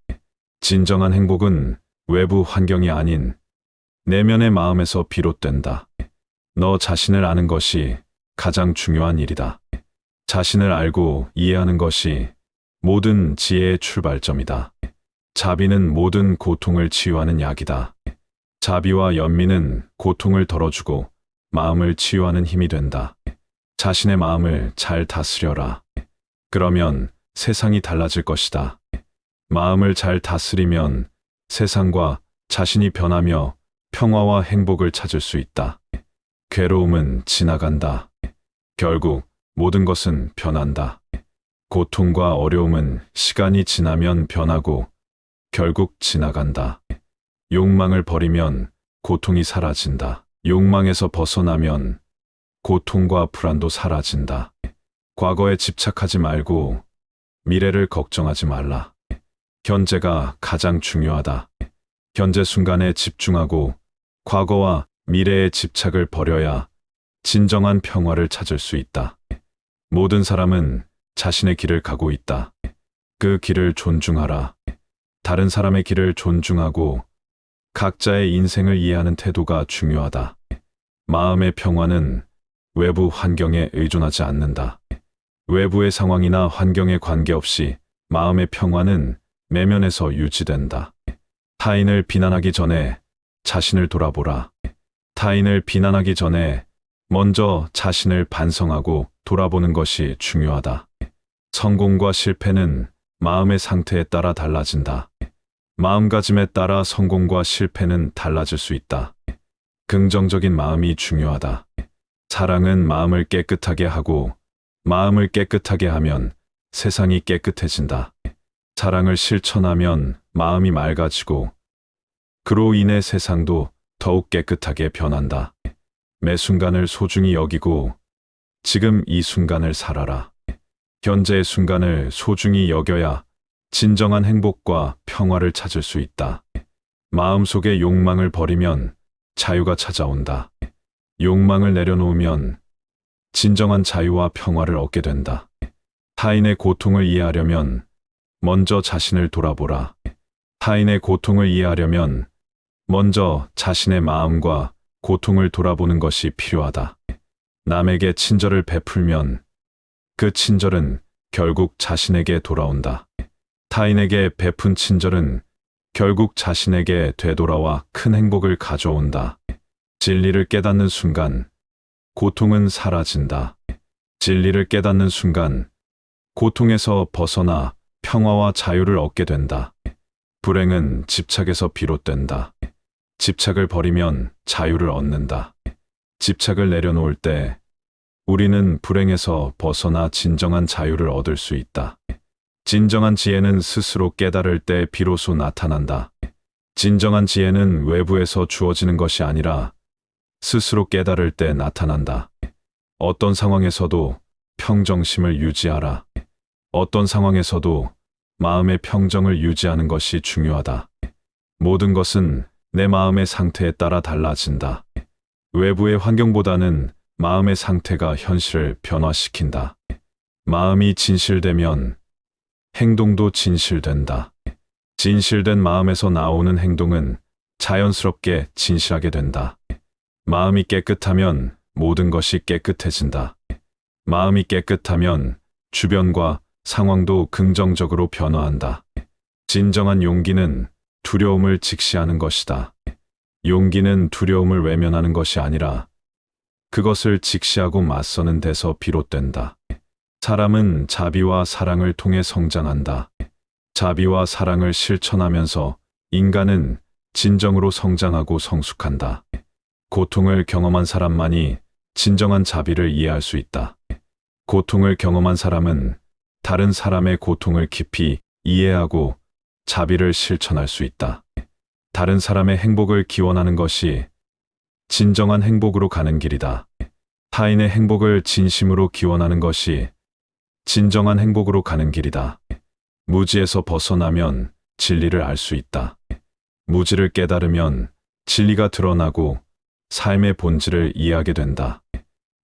진정한 행복은 외부 환경이 아닌 내면의 마음에서 비롯된다. 너 자신을 아는 것이 가장 중요한 일이다. 자신을 알고 이해하는 것이 모든 지혜의 출발점이다. 자비는 모든 고통을 치유하는 약이다. 자비와 연민은 고통을 덜어주고 마음을 치유하는 힘이 된다. 자신의 마음을 잘 다스려라. 그러면 세상이 달라질 것이다. 마음을 잘 다스리면 세상과 자신이 변하며 평화와 행복을 찾을 수 있다. 괴로움은 지나간다. 결국 모든 것은 변한다. 고통과 어려움은 시간이 지나면 변하고 결국 지나간다. 욕망을 버리면 고통이 사라진다. 욕망에서 벗어나면 고통과 불안도 사라진다. 과거에 집착하지 말고 미래를 걱정하지 말라. 현재가 가장 중요하다. 현재 순간에 집중하고 과거와 미래의 집착을 버려야 진정한 평화를 찾을 수 있다. 모든 사람은 자신의 길을 가고 있다. 그 길을 존중하라. 다른 사람의 길을 존중하고 각자의 인생을 이해하는 태도가 중요하다. 마음의 평화는 외부 환경에 의존하지 않는다. 외부의 상황이나 환경에 관계없이 마음의 평화는 내면에서 유지된다. 타인을 비난하기 전에 자신을 돌아보라. 타인을 비난하기 전에 먼저 자신을 반성하고 돌아보는 것이 중요하다. 성공과 실패는 마음의 상태에 따라 달라진다. 마음가짐에 따라 성공과 실패는 달라질 수 있다. 긍정적인 마음이 중요하다. 사랑은 마음을 깨끗하게 하고 마음을 깨끗하게 하면 세상이 깨끗해진다. 사랑을 실천하면 마음이 맑아지고 그로 인해 세상도 더욱 깨끗하게 변한다. 매 순간을 소중히 여기고 지금 이 순간을 살아라. 현재의 순간을 소중히 여겨야 진정한 행복과 평화를 찾을 수 있다. 마음속의 욕망을 버리면 자유가 찾아온다. 욕망을 내려놓으면 진정한 자유와 평화를 얻게 된다. 타인의 고통을 이해하려면 먼저 자신을 돌아보라. 타인의 고통을 이해하려면 먼저 자신의 마음과 고통을 돌아보는 것이 필요하다. 남에게 친절을 베풀면 그 친절은 결국 자신에게 돌아온다. 타인에게 베푼 친절은 결국 자신에게 되돌아와 큰 행복을 가져온다. 진리를 깨닫는 순간 고통은 사라진다. 진리를 깨닫는 순간 고통에서 벗어나 평화와 자유를 얻게 된다. 불행은 집착에서 비롯된다. 집착을 버리면 자유를 얻는다. 집착을 내려놓을 때 우리는 불행에서 벗어나 진정한 자유를 얻을 수 있다. 진정한 지혜는 스스로 깨달을 때 비로소 나타난다. 진정한 지혜는 외부에서 주어지는 것이 아니라 스스로 깨달을 때 나타난다. 어떤 상황에서도 평정심을 유지하라. 어떤 상황에서도 마음의 평정을 유지하는 것이 중요하다. 모든 것은 내 마음의 상태에 따라 달라진다. 외부의 환경보다는 마음의 상태가 현실을 변화시킨다. 마음이 진실되면 행동도 진실된다. 진실된 마음에서 나오는 행동은 자연스럽게 진실하게 된다. 마음이 깨끗하면 모든 것이 깨끗해진다. 마음이 깨끗하면 주변과 상황도 긍정적으로 변화한다. 진정한 용기는 두려움을 직시하는 것이다. 용기는 두려움을 외면하는 것이 아니라 그것을 직시하고 맞서는 데서 비롯된다. 사람은 자비와 사랑을 통해 성장한다. 자비와 사랑을 실천하면서 인간은 진정으로 성장하고 성숙한다. 고통을 경험한 사람만이 진정한 자비를 이해할 수 있다. 고통을 경험한 사람은 다른 사람의 고통을 깊이 이해하고 자비를 실천할 수 있다. 다른 사람의 행복을 기원하는 것이 진정한 행복으로 가는 길이다. 타인의 행복을 진심으로 기원하는 것이 진정한 행복으로 가는 길이다. 무지에서 벗어나면 진리를 알 수 있다. 무지를 깨달으면 진리가 드러나고 삶의 본질을 이해하게 된다.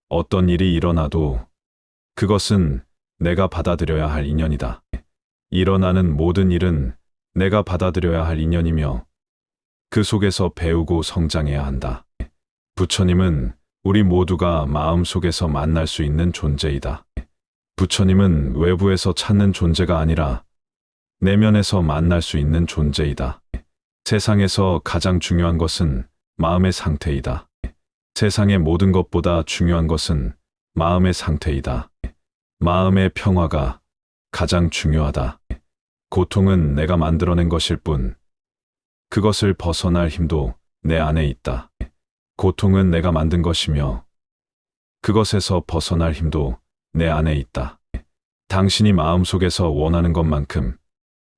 어떤 일이 일어나도 그것은 내가 받아들여야 할 인연이다. 일어나는 모든 일은 내가 받아들여야 할 인연이며 그 속에서 배우고 성장해야 한다. 부처님은 우리 모두가 마음속에서 만날 수 있는 존재이다. 부처님은 외부에서 찾는 존재가 아니라 내면에서 만날 수 있는 존재이다. 세상에서 가장 중요한 것은 마음의 상태이다. 세상의 모든 것보다 중요한 것은 마음의 상태이다. 마음의 평화가 가장 중요하다. 고통은 내가 만들어낸 것일 뿐, 그것을 벗어날 힘도 내 안에 있다. 고통은 내가 만든 것이며, 그것에서 벗어날 힘도 내 안에 있다. 당신이 마음속에서 원하는 것만큼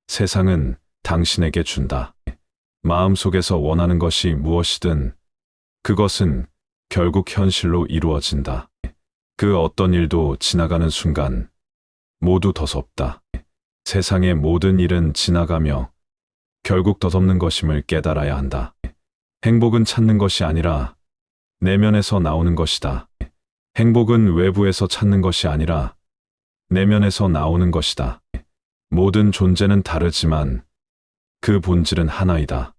세상은 당신에게 준다. 마음속에서 원하는 것이 무엇이든 그것은 결국 현실로 이루어진다. 그 어떤 일도 지나가는 순간 모두 더섭다. 세상의 모든 일은 지나가며 결국 덧없는 것임을 깨달아야 한다. 행복은 찾는 것이 아니라 내면에서 나오는 것이다. 행복은 외부에서 찾는 것이 아니라 내면에서 나오는 것이다. 모든 존재는 다르지만 그 본질은 하나이다.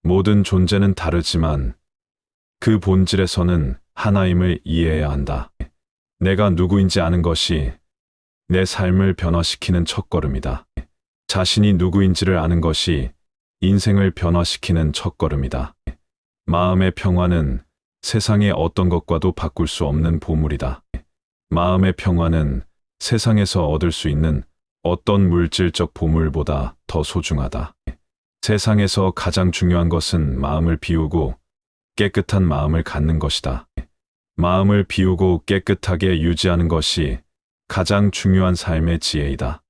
모든 존재는 다르지만 그 본질에서는 하나임을 이해해야 한다. 내가 누구인지 아는 것이 내 삶을 변화시키는 첫걸음이다. 자신이 누구인지를 아는 것이 인생을 변화시키는 첫걸음이다. 마음의 평화는 세상의 어떤 것과도 바꿀 수 없는 보물이다. 마음의 평화는 세상에서 얻을 수 있는 어떤 물질적 보물보다 더 소중하다. 세상에서 가장 중요한 것은 마음을 비우고 깨끗한 마음을 갖는 것이다. 마음을 비우고 깨끗하게 유지하는 것이 가장 중요한 삶의 지혜이다.